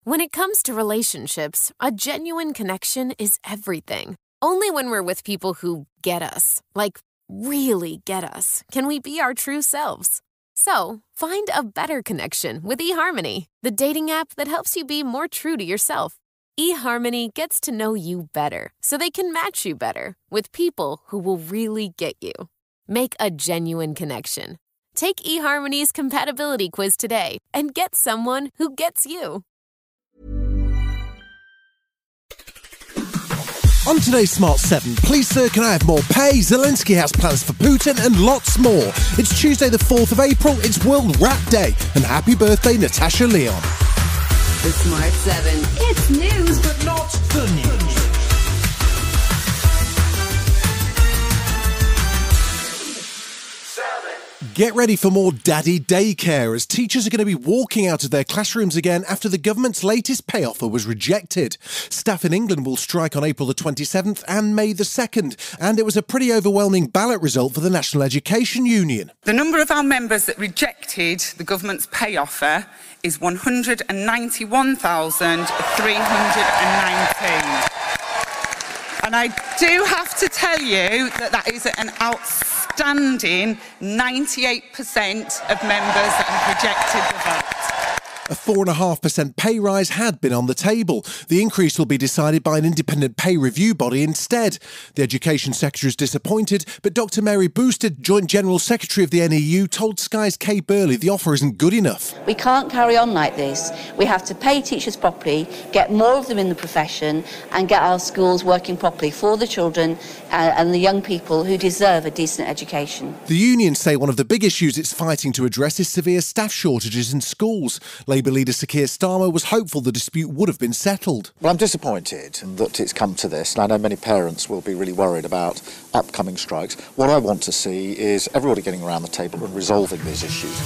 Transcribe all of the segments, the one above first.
When it comes to relationships, a genuine connection is everything. Only when we're with people who get us, like really get us, can we be our true selves. So, find a better connection with eHarmony, the dating app that helps you be more true to yourself. eHarmony gets to know you better, so they can match you better with people who will really get you. Make a genuine connection. Take eHarmony's compatibility quiz today and get someone who gets you. On today's Smart 7, please sir, can I have more pay? Zelensky has plans for Putin and lots more. It's Tuesday the 4th of April, it's World Rap Day, and happy birthday Natasha Leon. The Smart 7, it's news, but not the news. Get ready for more daddy daycare as teachers are going to be walking out of their classrooms again after the government's latest pay offer was rejected. Staff in England will strike on April the 27th and May the 2nd, and it was a pretty overwhelming ballot result for the National Education Union. The number of our members that rejected the government's pay offer is 191,319. And I do have to tell you that is an outstanding 98% of members that have rejected the vote. A 4.5% pay rise had been on the table. The increase will be decided by an independent pay review body instead. The Education Secretary is disappointed, but Dr Mary Boosted, Joint General Secretary of the NEU, told Sky's Kay Burley the offer isn't good enough. We can't carry on like this. We have to pay teachers properly, get more of them in the profession, and get our schools working properly for the children and the young people who deserve a decent education. The unions say one of the big issues it's fighting to address is severe staff shortages in schools. Labour leader Sir Keir Starmer was hopeful the dispute would have been settled. Well, I'm disappointed that it's come to this, and I know many parents will be really worried about upcoming strikes. What I want to see is everybody getting around the table and resolving these issues.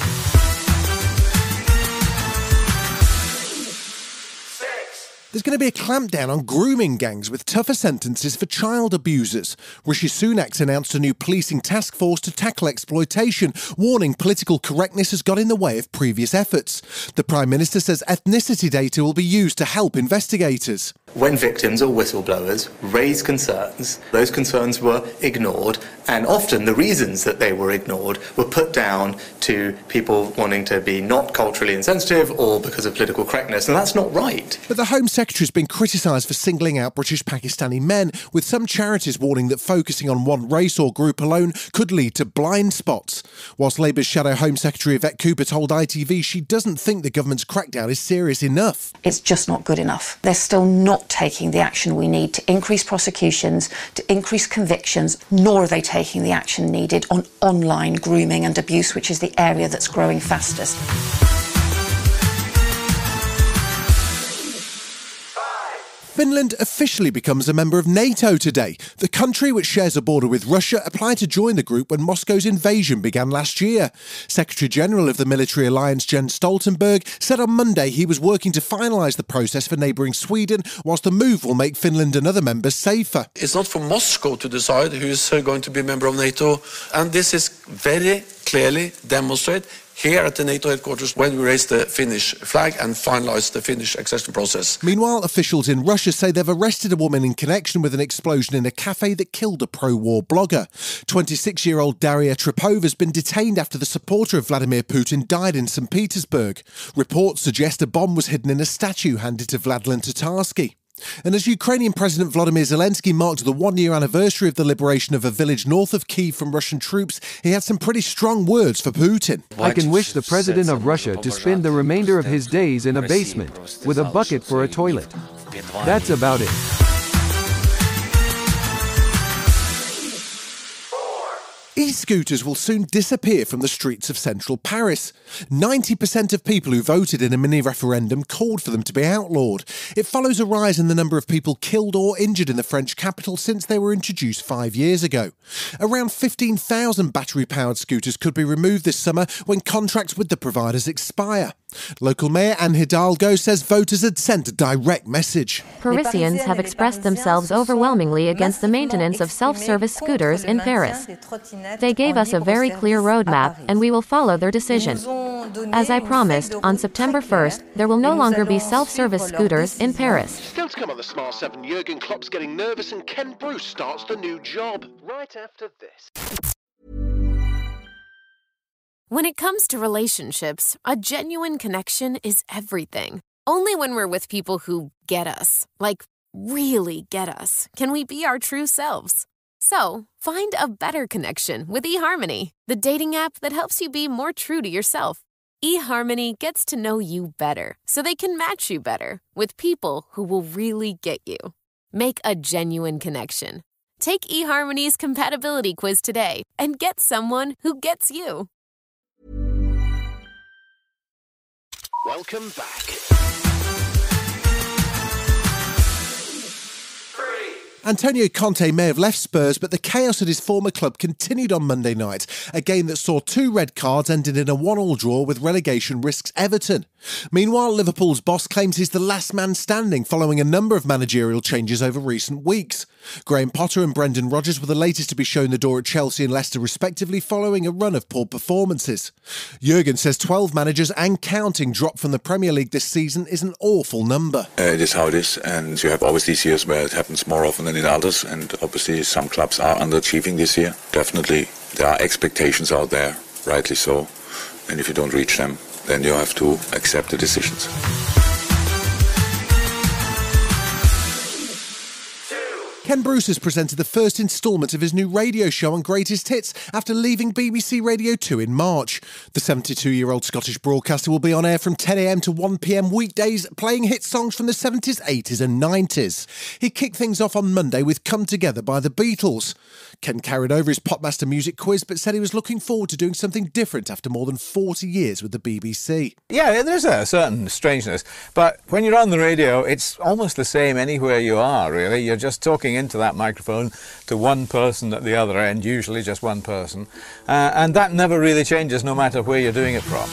There's going to be a clampdown on grooming gangs with tougher sentences for child abusers. Rishi Sunak's announced a new policing task force to tackle exploitation, warning political correctness has got in the way of previous efforts. The Prime Minister says ethnicity data will be used to help investigators. When victims or whistleblowers raise concerns, those concerns were ignored, and often the reasons that they were ignored were put down to people wanting to be not culturally insensitive or because of political correctness, and that's not right. But the Home Secretary has been criticised for singling out British Pakistani men, with some charities warning that focusing on one race or group alone could lead to blind spots. Whilst Labour's Shadow Home Secretary Yvette Cooper told ITV she doesn't think the government's crackdown is serious enough. It's just not good enough. They're still not taking the action we need to increase prosecutions, to increase convictions, nor are they taking the action needed on online grooming and abuse, which is the area that's growing fastest. Finland officially becomes a member of NATO today. The country, which shares a border with Russia, applied to join the group when Moscow's invasion began last year. Secretary-General of the military alliance, Jens Stoltenberg, said on Monday he was working to finalise the process for neighbouring Sweden, whilst the move will make Finland and other members safer. It's not for Moscow to decide who's going to be a member of NATO, and this is very clearly demonstrated here at the NATO headquarters when we raised the Finnish flag and finalised the Finnish accession process. Meanwhile, officials in Russia say they've arrested a woman in connection with an explosion in a cafe that killed a pro-war blogger. 26-year-old Daria Trepova has been detained after the supporter of Vladimir Putin died in St. Petersburg. Reports suggest a bomb was hidden in a statue handed to Vladlen Tatarsky. And as Ukrainian President Volodymyr Zelensky marked the one-year anniversary of the liberation of a village north of Kyiv from Russian troops, he had some pretty strong words for Putin. I can wish the president of Russia to spend the remainder of his days in a basement with a bucket for a toilet. That's about it. E-scooters will soon disappear from the streets of central Paris. 90% of people who voted in a mini-referendum called for them to be outlawed. It follows a rise in the number of people killed or injured in the French capital since they were introduced 5 years ago. Around 15,000 battery-powered scooters could be removed this summer when contracts with the providers expire. Local Mayor Anne Hidalgo says voters had sent a direct message. Parisians have expressed themselves overwhelmingly against the maintenance of self-service scooters in Paris. They gave us a very clear roadmap, and we will follow their decision. As I promised, on September 1st, there will no longer be self-service scooters in Paris. Still to come on the Smart 7, Jurgen Klopp's getting nervous and Ken Bruce starts the new job. Right after this. When it comes to relationships, a genuine connection is everything. Only when we're with people who get us, like really get us, can we be our true selves. So, find a better connection with eHarmony, the dating app that helps you be more true to yourself. eHarmony gets to know you better, so they can match you better with people who will really get you. Make a genuine connection. Take eHarmony's compatibility quiz today and get someone who gets you. Welcome back. Antonio Conte may have left Spurs, but the chaos at his former club continued on Monday night, a game that saw 2 red cards ended in a 1-1 draw with relegation risks Everton. Meanwhile, Liverpool's boss claims he's the last man standing following a number of managerial changes over recent weeks. Graham Potter and Brendan Rodgers were the latest to be shown the door at Chelsea and Leicester respectively following a run of poor performances. Jurgen says 12 managers and counting dropped from the Premier League this season is an awful number. It is how it is, and you have always these years where it happens more often than in others, and obviously some clubs are underachieving this year. Definitely there are expectations out there, rightly so, and if you don't reach them, then you have to accept the decisions. Ken Bruce has presented the first instalment of his new radio show on Greatest Hits after leaving BBC Radio 2 in March. The 72-year-old Scottish broadcaster will be on air from 10 a.m. to 1 p.m. weekdays, playing hit songs from the 70s, 80s and 90s. He kicked things off on Monday with Come Together by the Beatles. Ken carried over his Popmaster music quiz but said he was looking forward to doing something different after more than 40 years with the BBC. Yeah, there's a certain strangeness, but when you're on the radio, it's almost the same anywhere you are, really. You're just talking into that microphone to one person at the other end, usually just one person, and that never really changes no matter where you're doing it from.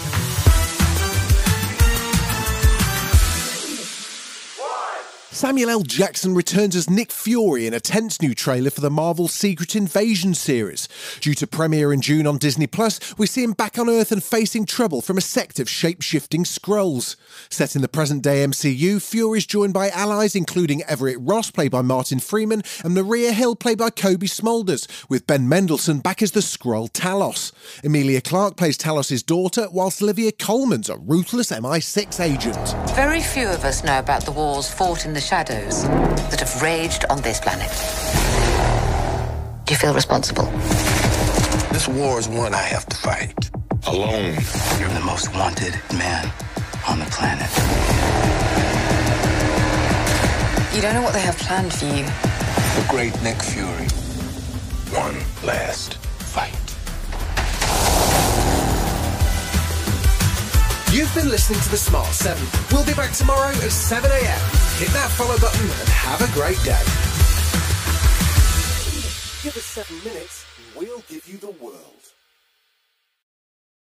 Samuel L. Jackson returns as Nick Fury in a tense new trailer for the Marvel Secret Invasion series. Due to premiere in June on Disney+, we see him back on Earth and facing trouble from a sect of shape-shifting Skrulls. Set in the present-day MCU, Fury's joined by allies including Everett Ross, played by Martin Freeman, and Maria Hill, played by Kobe Smulders, with Ben Mendelsohn back as the Skrull Talos. Emilia Clarke plays Talos' daughter, whilst Olivia Colman's a ruthless MI6 agent. Very few of us know about the wars fought in the shadows that have raged on this planet. Do you feel responsible? This war is one I have to fight. Alone. You're the most wanted man on the planet. You don't know what they have planned for you. The great Nick Fury. One last fight. You've been listening to The Smart 7. We'll be back tomorrow at 7 a.m. Hit that follow button and have a great day. Give us 7 minutes and we'll give you the world.